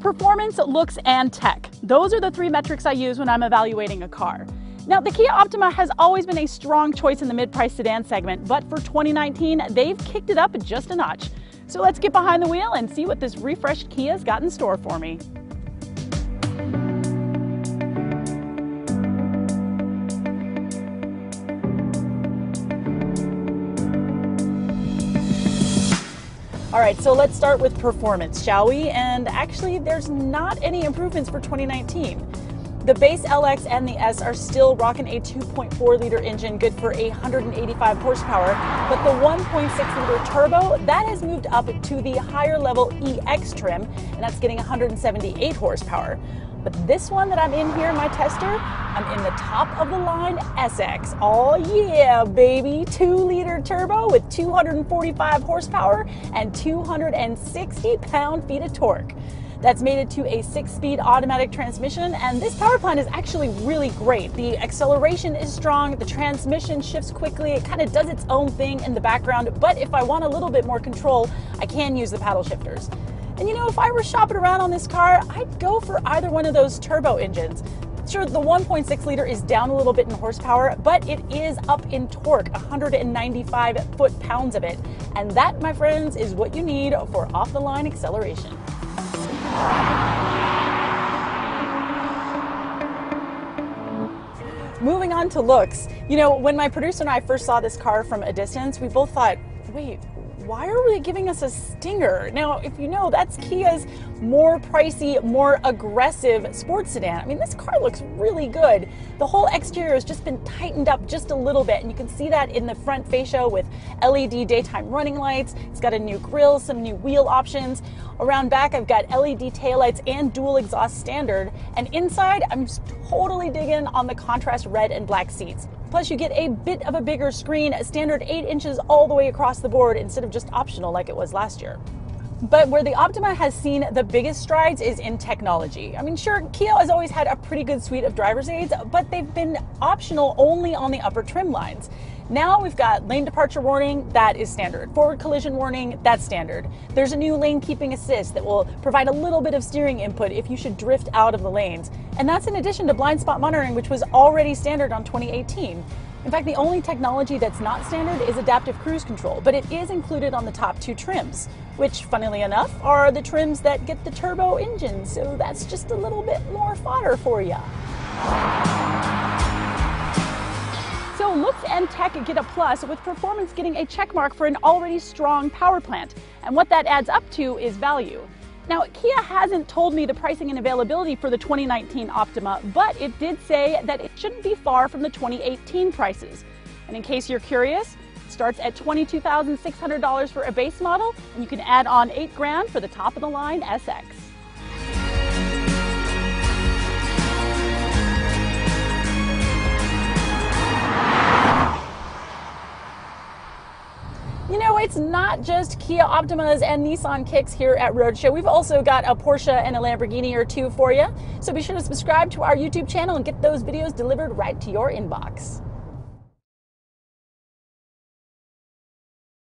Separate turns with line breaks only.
Performance, looks, and tech. Those are the three metrics I use when I'm evaluating a car. Now, the Kia Optima has always been a strong choice in the mid-price sedan segment, but for 2019, they've kicked it up just a notch. So let's get behind the wheel and see what this refreshed Kia's got in store for me. All right, so let's start with performance, shall we? And actually, there's not any improvements for 2019. The base LX and the S are still rocking a 2.4-liter engine, good for 185 horsepower, but the 1.6-liter turbo, that has moved up to the higher level EX trim, and that's getting 178 horsepower. But this one that I'm in here, my tester, I'm in the top of the line SX. Oh yeah, baby, 2-liter turbo with 245 horsepower and 260 pound-feet of torque. That's mated to a 6-speed automatic transmission, and this power plant is actually really great. The acceleration is strong, the transmission shifts quickly, it kind of does its own thing in the background, but if I want a little bit more control, I can use the paddle shifters. And you know, if I were shopping around on this car, I'd go for either one of those turbo engines. Sure, the 1.6-liter is down a little bit in horsepower, but it is up in torque, 195 foot-pounds of it. And that, my friends, is what you need for off-the-line acceleration. Moving on to looks. You know, when my producer and I first saw this car from a distance, we both thought, wait, why are they giving us a Stinger? Now, if you know, that's Kia's more pricey, more aggressive sports sedan. I mean, this car looks really good. The whole exterior has just been tightened up just a little bit, and you can see that in the front fascia with LED daytime running lights. It's got a new grille, some new wheel options. Around back, I've got LED taillights and dual exhaust standard. And inside, I'm totally digging on the contrast red and black seats. Plus, you get a bit of a bigger screen, a standard 8 inches all the way across the board instead of just optional like it was last year. But where the Optima has seen the biggest strides is in technology. I mean, sure, Kia has always had a pretty good suite of driver's aids, but they've been optional only on the upper trim lines. Now we've got lane departure warning, that is standard. Forward collision warning, that's standard. There's a new lane keeping assist that will provide a little bit of steering input if you should drift out of the lanes. And that's in addition to blind spot monitoring, which was already standard on 2018. In fact, the only technology that's not standard is adaptive cruise control, but it is included on the top 2 trims, which, funnily enough, are the trims that get the turbo engine, so that's just a little bit more fodder for you. So looks and tech get a plus, with performance getting a check mark for an already strong power plant, and what that adds up to is value. Now, Kia hasn't told me the pricing and availability for the 2019 Optima, but it did say that it shouldn't be far from the 2018 prices. And in case you're curious, it starts at $22,600 for a base model, and you can add on $8,000 for the top-of-the-line SX. You know, it's not just Kia Optimas and Nissan Kicks here at Roadshow. We've also got a Porsche and a Lamborghini or two for you. So be sure to subscribe to our YouTube channel and get those videos delivered right to your inbox.